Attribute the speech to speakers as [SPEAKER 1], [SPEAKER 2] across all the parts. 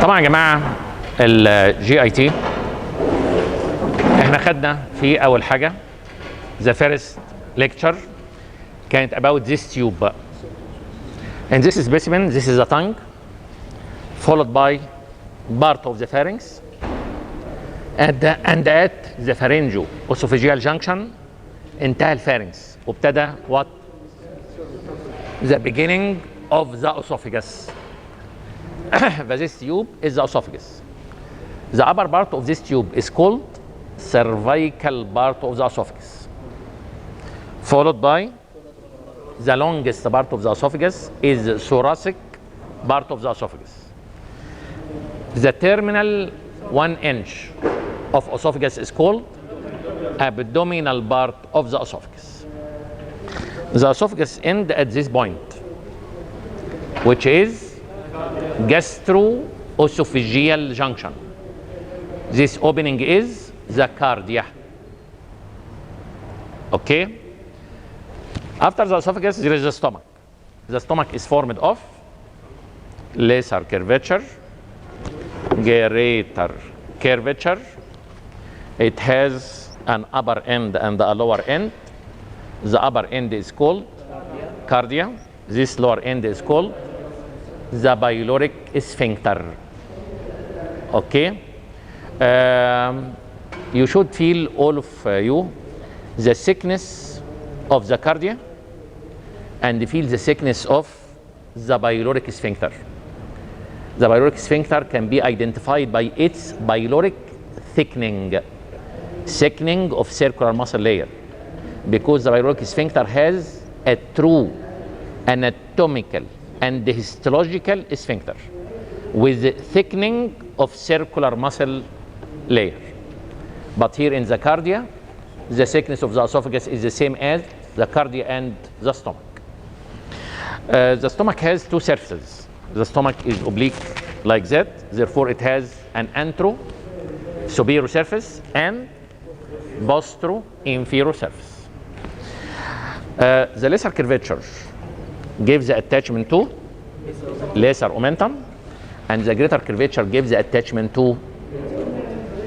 [SPEAKER 1] طبعا يا جماعه الجي اي تي احنا خدنا في اول حاجه the first lecture كانت about this tube and this specimen, this is the tongue followed by part of the pharynx and at the pharyngo esophageal junction انتهى الفارنكس وابتدى what the beginning of the esophagus. This tube is the esophagus. The upper part of this tube is called cervical part of the esophagus, followed by the longest part of the esophagus is thoracic part of the esophagus. The terminal 1 inch of esophagus is called abdominal part of the esophagus. The esophagus ends at this point, which is gastroesophageal junction. This opening is the cardia. Okay? After the esophagus, there is the stomach. The stomach is formed of lesser curvature, greater curvature. It has an upper end and a lower end. The upper end is called cardia. This lower end is called the pyloric sphincter. Okay? You should feel, all of you, the thickness of the cardia and feel the thickness of the pyloric sphincter. The pyloric sphincter can be identified by its pyloric thickening of circular muscle layer, because the pyloric sphincter has a true anatomical and histological sphincter with the thickening of circular muscle layer. But here in the cardia, the thickness of the esophagus is the same as the cardia and the stomach. The stomach has two surfaces. The stomach is oblique like that, therefore it has an antero-superior surface and postero-inferior surface. The lesser curvature gives the attachment to lesser omentum, and the greater curvature gives the attachment to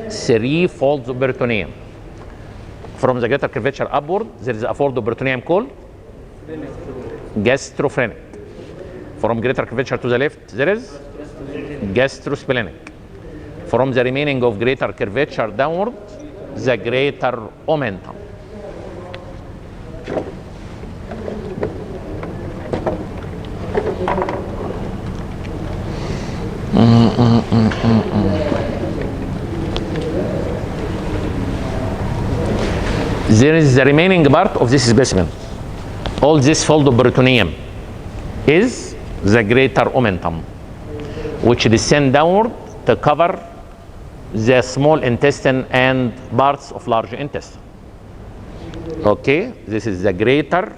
[SPEAKER 1] three folds of peritoneum. From the greater curvature upward, there is a fold of peritoneum called gastrophrenic. From greater curvature to the left, there is gastrosplenic. From the remaining of greater curvature downward, the greater omentum. There is the remaining part of this specimen. All this fold of peritoneum is the greater omentum, which descend downward to cover the small intestine and parts of large intestine. Okay, this is the greater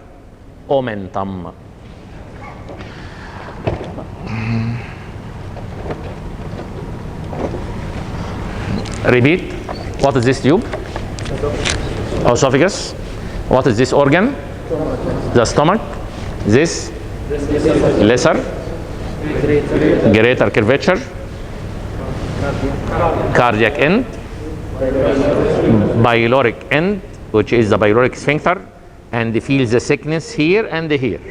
[SPEAKER 1] omentum. Repeat. What is this tube? Esophagus. What is this organ? The stomach. This lesser, greater curvature, cardiac end, pyloric end, which is the pyloric sphincter, and feel the thickness here and here.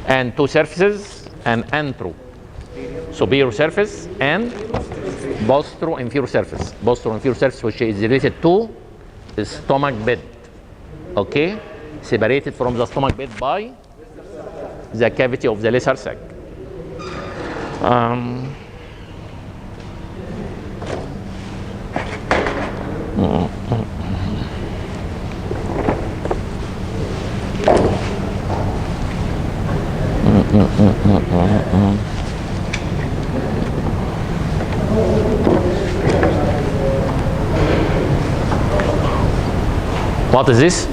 [SPEAKER 1] And two surfaces, an antero-superior surface and postero-inferior surface. Postero-inferior surface, which is related to the stomach bed. Okay? Separated from the stomach bed by the cavity of the lesser sac. What is this?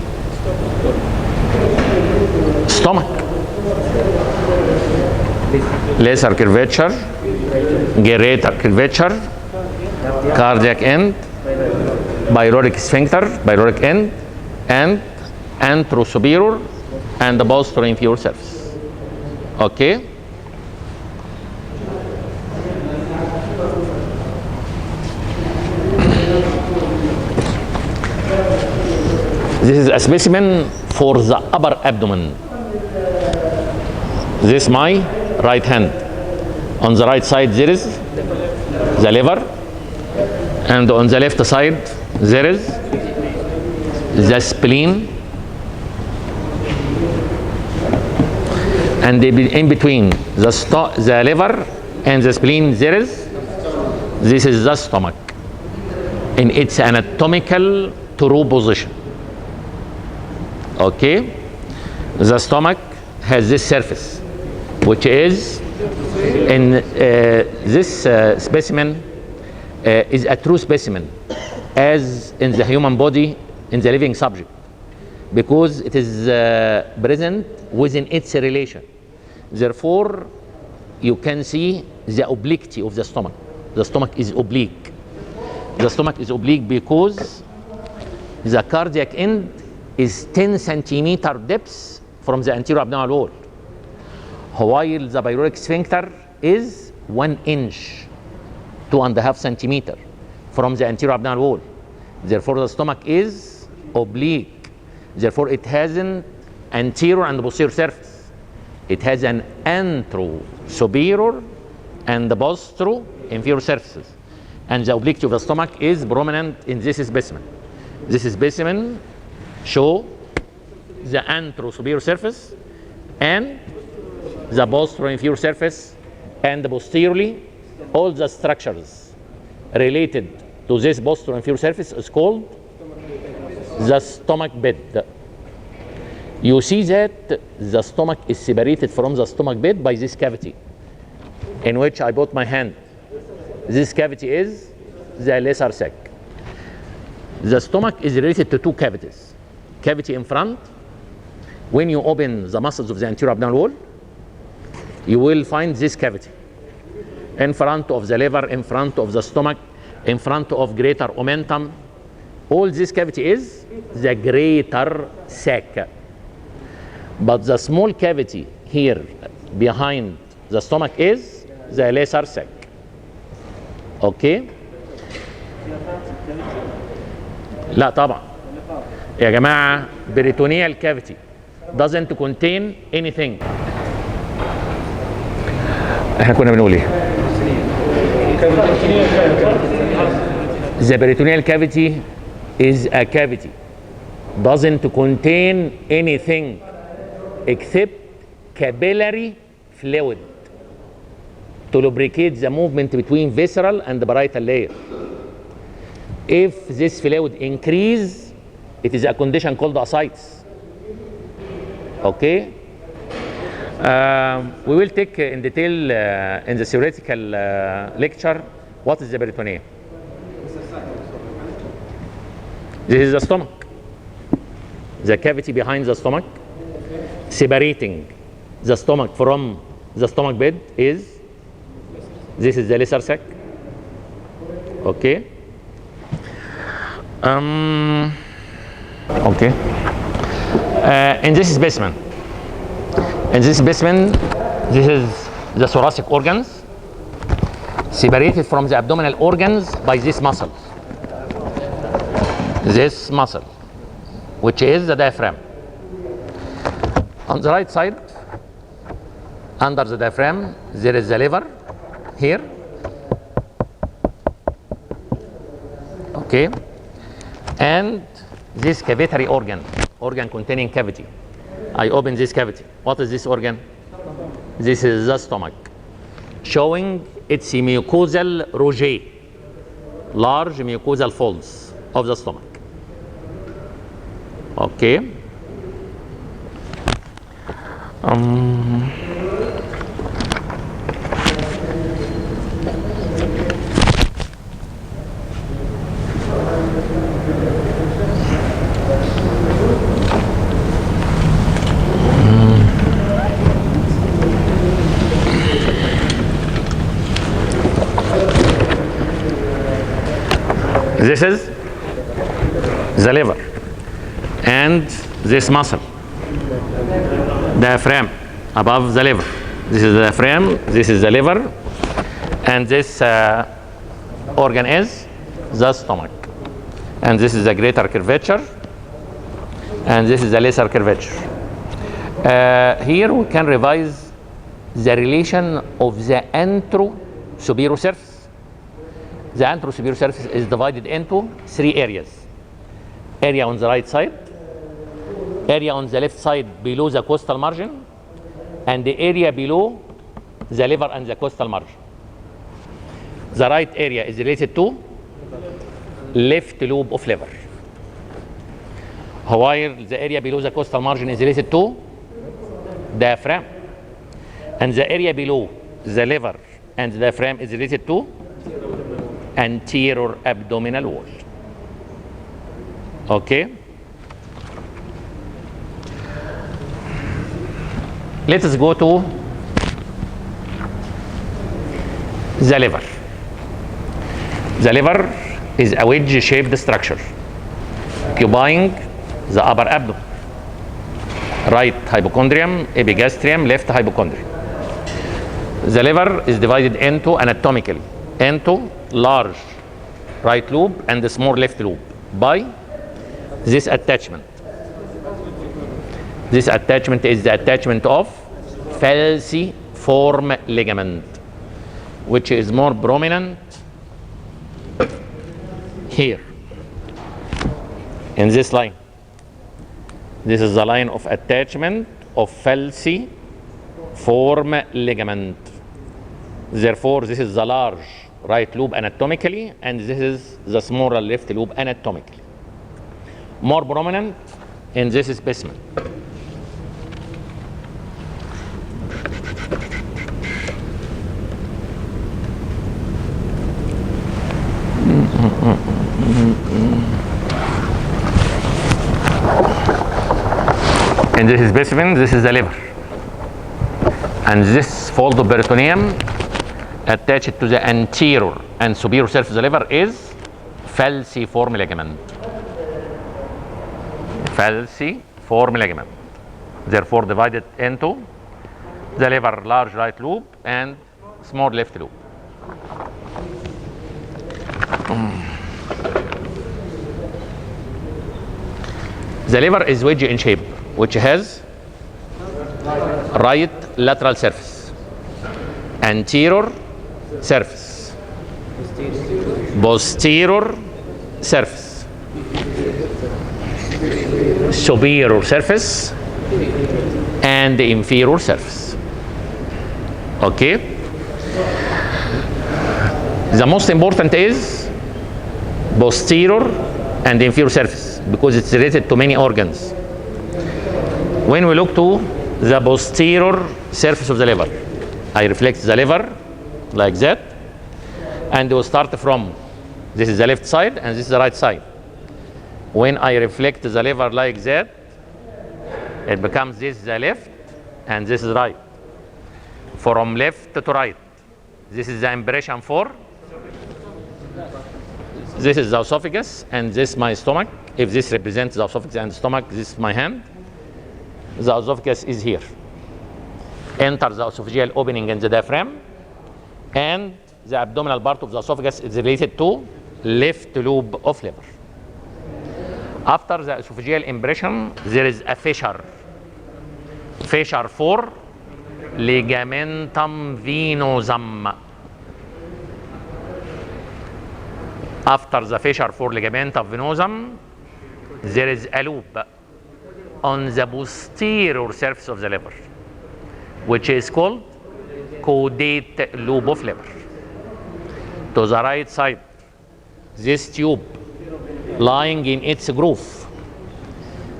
[SPEAKER 1] Stomach. Lesser curvature, greater curvature, cardiac end, pyloric sphincter, pyloric end, and antero-superior and the posterior inferior surface. Okay. This is a specimen for the upper abdomen. This is my right hand. On the right side there is the liver, and on the left side there is the spleen, and in between the liver and the spleen this is the stomach in its anatomical true position. Okay, the stomach has this surface, which is in this specimen is a true specimen, as in the human body in the living subject, because it is present within its relation. Therefore, you can see the obliquity of the stomach. The stomach is oblique. The stomach is oblique because the cardiac end is 10 centimeter depth from the anterior abdominal wall, while the pyloric sphincter is 1 inch, 2.5 centimeter from the anterior abdominal wall. Therefore, the stomach is oblique. Therefore, it has an anterior and posterior surface. It has an antero-superior and postero-inferior surfaces. And the obliquity of the stomach is prominent in this specimen. This specimen show the antero-superior surface and the posterior-inferior surface, and posteriorly all the structures related to this posterior-inferior surface is called the stomach bed. You see that the stomach is separated from the stomach bed by this cavity in which I put my hand. This cavity is the lesser sac. The stomach is related to two cavities. Cavity in front, when you open the muscles of the anterior abdominal wall, you will find this cavity in front of the liver, in front of the stomach, in front of greater omentum. All this cavity is the greater sac. But the small cavity here behind the stomach is the lesser sac. Okay? لا طبعا يا جماعة، peritoneal cavity doesn't contain anything. احنا كنا بنقول ايه؟ The peritoneal cavity is a cavity doesn't contain anything except capillary fluid to lubricate the movement between visceral and the parietal layer. If this fluid increase, it is a condition called ascites. Okay? We will take in detail in the theoretical lecture what is the peritoneum. This is the stomach. The cavity behind the stomach, separating the stomach from the stomach bed is, this is the lesser sac. Okay. Okay. In this specimen, this is the thoracic organs separated from the abdominal organs by this muscle. This muscle, which is the diaphragm. On the right side, under the diaphragm, there is the liver here. Okay. And this cavitary organ containing cavity. I open this cavity. What is this organ? This is the stomach, showing its mucosal roget, large mucosal folds of the stomach. Okay. This is the liver and this muscle, diaphragm above the liver. This is the diaphragm, this is the liver, and this organ is the stomach. And this is the greater curvature, and this is the lesser curvature. Here we can revise the relation of the antero-superior surface. The antero-superior surface is divided into 3 areas. Area on the right side, area on the left side below the costal margin, and the area below the liver and the costal margin. The right area is related to left lobe of liver, while the area below the costal margin is related to diaphragm, and the area below the liver and the diaphragm is related to anterior abdominal wall. Okay. Let us go to the liver. The liver is a wedge-shaped structure occupying the upper abdomen. Right hypochondrium, epigastrium, left hypochondrium. The liver is divided into anatomically into large right lobe and the small left lobe by this attachment. This attachment is the attachment of falciform ligament, which is more prominent here in this line. This is the line of attachment of falciform ligament. Therefore, this is the large right lobe anatomically, and this is the smaller left lobe anatomically. More prominent in this specimen. In this specimen, this is the liver, and this fold of peritoneum attached to the anterior and superior surface of the liver is falciform ligament. Falciform ligament. Therefore, divided into the liver large right lobe and small left lobe. The liver is wedge in shape, which has right lateral surface, anterior surface, posterior surface, superior surface, and the inferior surface. Okay. The most important is posterior and inferior surface because it's related to many organs. When we look to the posterior surface of the liver, I reflect the liver like that, and we'll start from this is the left side and this is the right side. When I reflect the liver like that, it becomes this is the left and this is right. From left to right, this is the impression for this is the esophagus and this is my stomach. If this represents the esophagus and stomach, this is my hand. The esophagus is here. Enter the esophageal opening in the diaphragm, and the abdominal part of the esophagus is related to left lobe of liver. After the esophageal impression, there is a fissure. Fissure for ligamentum venosum. After the fissure for ligamentum venosum, there is a loop on the posterior surface of the liver, which is called caudate lobe of liver. To the right side, this tube lying in its groove.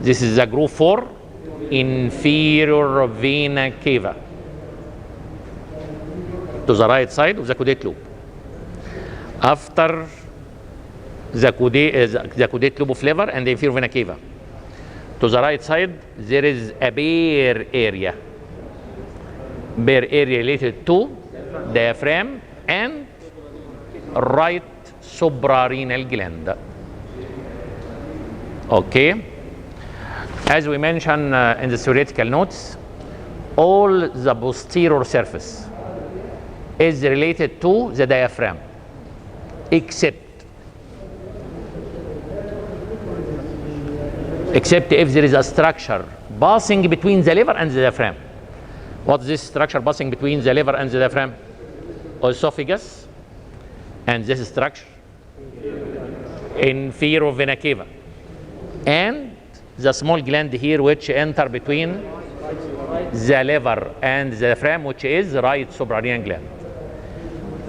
[SPEAKER 1] This is the groove for inferior vena cava. To the right side of the caudate lobe. After the caudate lobe of liver and the inferior vena cava, to the right side, there is a bare area. Bare area related to diaphragm and right suprarenal gland. Okay. As we mentioned in the theoretical notes, all the posterior surface is related to the diaphragm, except if there is a structure passing between the liver and the diaphragm. What is this structure passing between the liver and the diaphragm? Esophagus, and this structure, inferior vena cava, and the small gland here which enter between the liver and the diaphragm, which is the right suprarenal gland.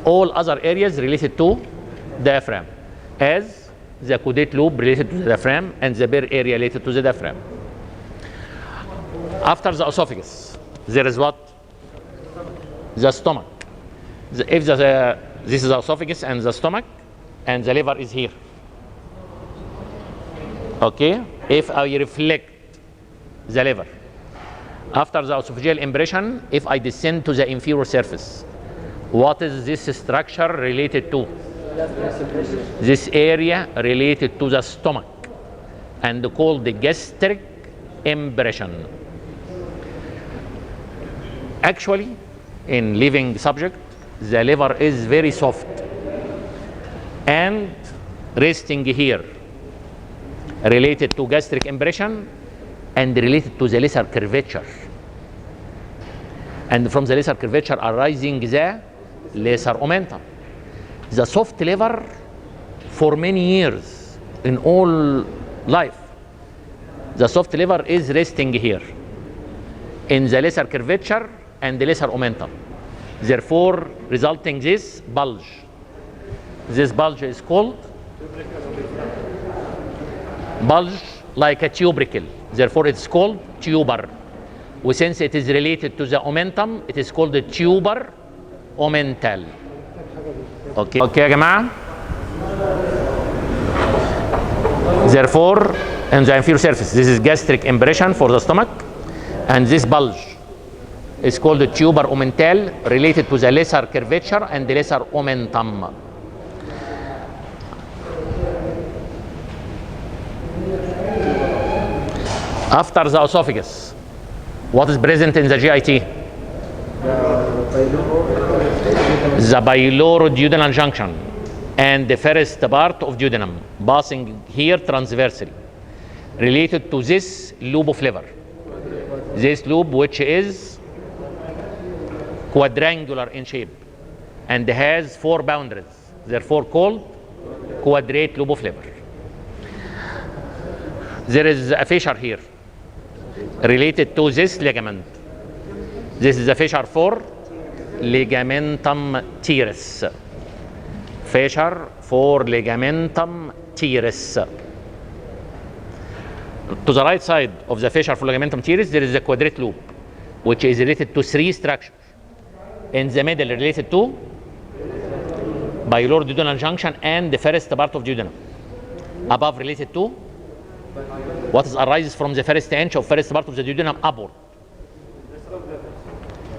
[SPEAKER 1] All other areas related to diaphragm, as the caudate lobe related to the diaphragm and the bear area related to the diaphragm. After the esophagus, there is what? The stomach. This is the esophagus and the stomach, and the liver is here. Okay? If I reflect the liver, after the esophageal impression, if I descend to the inferior surface, what is this structure related to? This area related to the stomach and called the gastric impression. Actually, in living subject, the liver is very soft and resting here, related to gastric impression and related to the lesser curvature. And from the lesser curvature arising the lesser omentum. The soft liver for many years in all life, the soft liver is resting here in the lesser curvature and the lesser omentum. Therefore, resulting this bulge. This bulge is called bulge like a tubercle. Therefore, it's called tuber. Since it is related to the omentum, it is called the tuber omental. Okay, يا جماعة. Therefore, in the inferior surface, this is gastric impression for the stomach, and this bulge is called the tuber omental, related to the lesser curvature and the lesser omentum. After the esophagus, what is present in the GIT? The pyloroduodenal junction and the first part of duodenum passing here transversely, related to this lobe of liver. This lobe, which is quadrangular in shape and has 4 boundaries, therefore called quadrate lobe of liver. There is a fissure here related to this ligament. This is a fissure for ligamentum teres. Fissure for ligamentum teres. To the right side of the fissure for ligamentum teres, there is a quadrate lobe, which is related to 3 structures. In the middle, related to pyloroduodenal junction and the first part of duodenum. Above, related to what arises from the first inch of first part of the duodenum upward.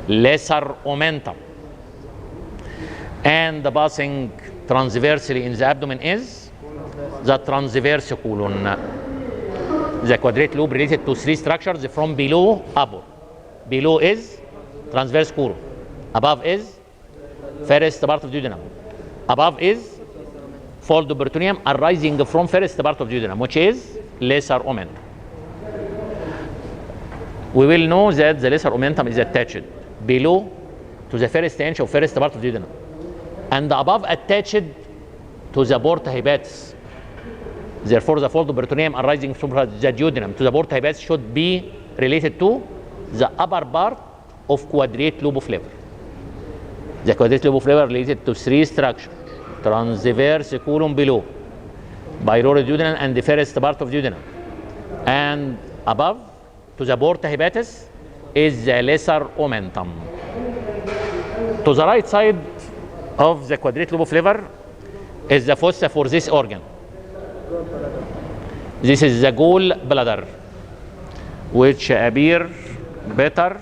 [SPEAKER 1] Lesser omentum. And the passing transversely in the abdomen is the transverse colon. The quadrate lobe related to 3 structures from below upward. Below is transverse colon. Above is first part of duodenum. Above is fold of peritoneum arising from first part of duodenum, which is lesser omentum. We will know that the lesser omentum is attached below to the first inch of first part of duodenum, and above attached to the porta hepatis. Therefore, the fold of peritoneum arising from the duodenum to the porta hepatis should be related to the upper part of quadrate lobe of liver. The quadrate lobe of liver related to 3 structures: transverse colon below, pyloroduodenal and the first part of duodenum, and above to the porta hepatis is the lesser omentum. To the right side of the quadrate lobe of liver is the fossa for this organ. This is the gall bladder, which appear better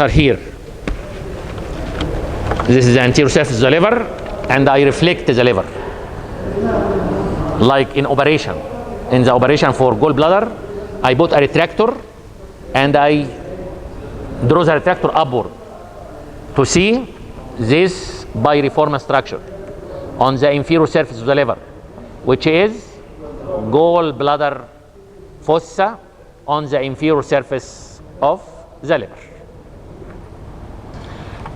[SPEAKER 1] here. This is the anterior surface of the liver, and I reflect the liver. Like in operation. In the operation for gallbladder, I put a retractor and I draw the retractor upward to see this piriform structure on the inferior surface of the liver, which is gallbladder fossa on the inferior surface of the liver.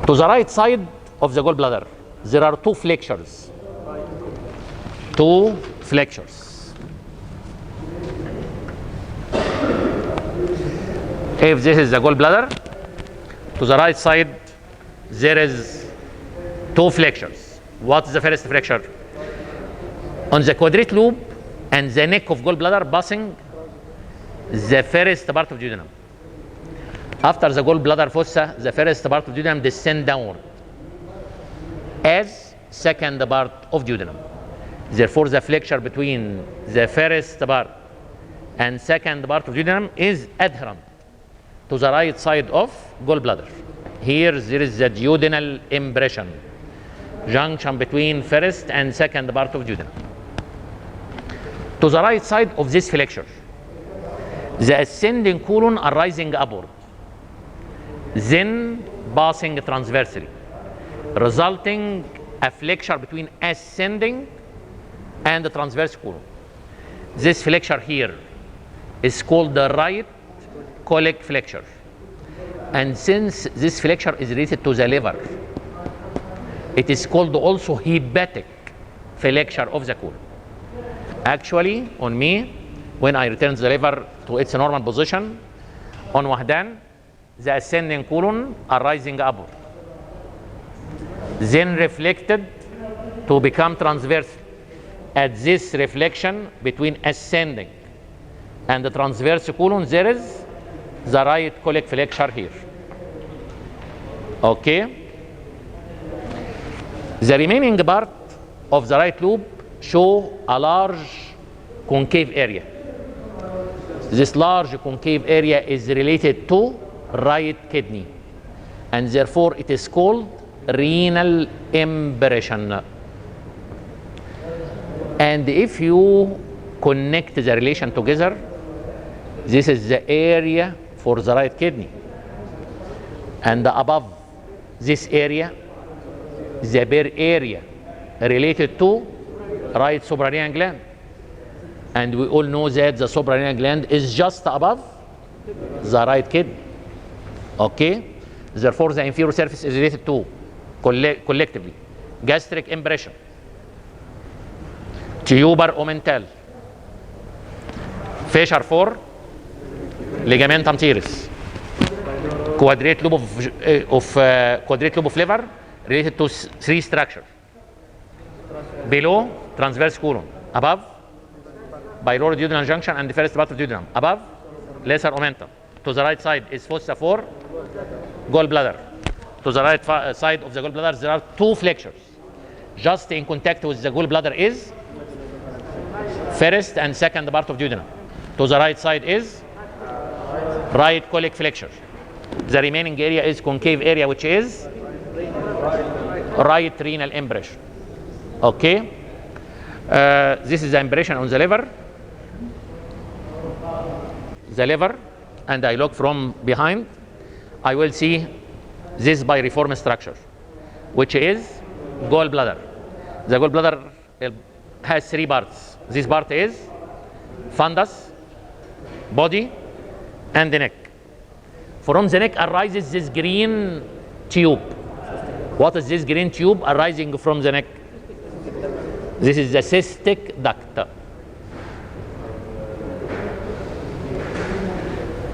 [SPEAKER 1] To the right side of the gallbladder, there are two flexures. Two flexures. If this is the gallbladder, to the right side there is two flexures. What is the first flexure? On the quadrate loop and the neck of gallbladder passing the first part of duodenum. After the gallbladder fossa, the first part of duodenum descend downward as second part of duodenum. Therefore, the flexure between the first part and second part of duodenum is adherent to the right side of gallbladder. Here there is the duodenal impression, junction between first and second part of duodenum. To the right side of this flexure, the ascending colon are rising upward, then passing transversely, resulting a flexure between ascending and the transverse colon. This flexure here is called the right colic flexure. And since this flexure is related to the liver, it is called also hepatic flexure of the colon. Actually, on me, when I return the liver to its normal position, on wahdan, the ascending colon are rising upward, then reflected to become transverse. At this reflection between ascending and the transverse colon, there is the right colic flexure here. Okay? The remaining part of the right loop show a large concave area. This large concave area is related to right kidney, and therefore it is called renal impression. And if you connect the relation together, this is the area for the right kidney, and above this area, the bare area related to right suprarenal gland. And we all know that the suprarenal gland is just above the right kidney. Okay? Therefore, the inferior surface is related to collectively gastric impression, tuber omental, fissure 4, ligamentum teres, quadrate loop of liver related to three structures. Below, transverse colon. Above, biliaroduodenal junction and the first part of duodenum. Above, lesser omentum. To the right side is fossa 4, gallbladder. To the right side of the gallbladder, there are two flexures. Just in contact with the gallbladder is first and second part of duodenum. To the right side is right colic flexure. The remaining area is concave area, which is right renal impression. Okay? This is the impression on the liver. The liver, and I look from behind, I will see this piriform structure, which is gallbladder. The gallbladder has three parts. This part is fundus, body, and the neck. From the neck arises this green tube. What is this green tube arising from the neck? This is the cystic duct.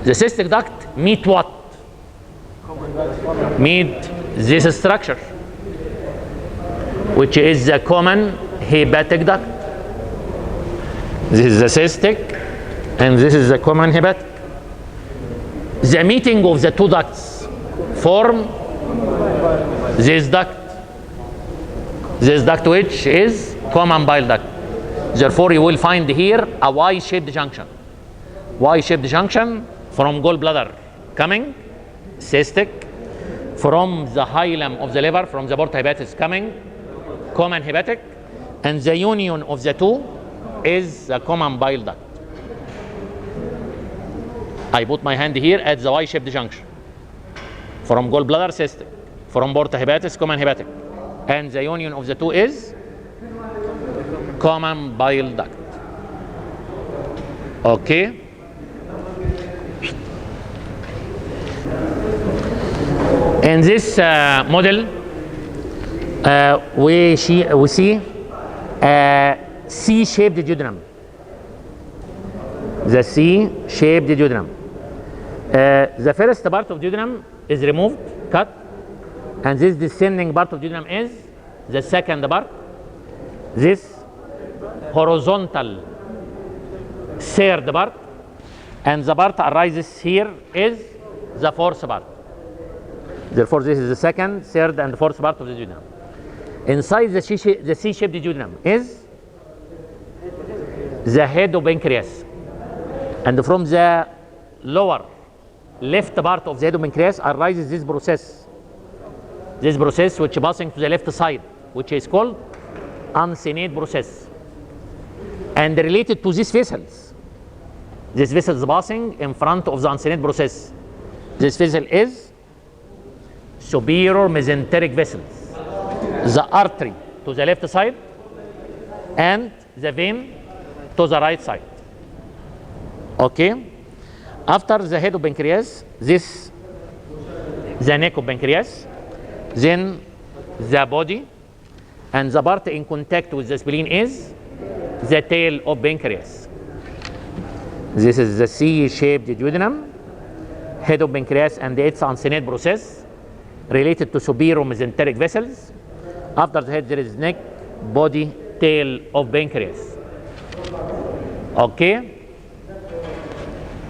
[SPEAKER 1] The cystic duct meet what? Meet this structure, which is the common hepatic duct. This is the cystic, and this is the common hepatic. The meeting of the two ducts form this duct. This duct, which is common bile duct. Therefore, you will find here a Y-shaped junction. Y-shaped junction from gallbladder coming, cystic, from the hilum of the liver, from the porta hepatis coming, common hepatic, and the union of the two is the common bile duct. I put my hand here at the Y-shaped junction. From gallbladder cystic, from porta hepatis, common hepatic, and the union of the two is common bile duct. Okay. In this model, we see C-shaped duodenum. The C-shaped duodenum. The first part of duodenum is removed, cut, and this descending part of duodenum is the second part. This horizontal third part, and the part arises here is the fourth part. Therefore, this is the second, third, and fourth part of the duodenum. Inside the C-shaped duodenum is the head of pancreas, and from the lower left part of the head of pancreas arises this process which passing to the left side, which is called uncinate process, and related to these vessels. This vessel is passing in front of the uncinate process. This vessel is superior mesenteric vessels, the artery to the left side and the vein to the right side. Okay. After the head of pancreas, this the neck of pancreas, then the body, and the part in contact with the spleen is the tail of pancreas. This is the C-shaped duodenum, head of pancreas and its uncinate process related to superior mesenteric vessels. After the head, there is neck, body, tail of pancreas. Okay.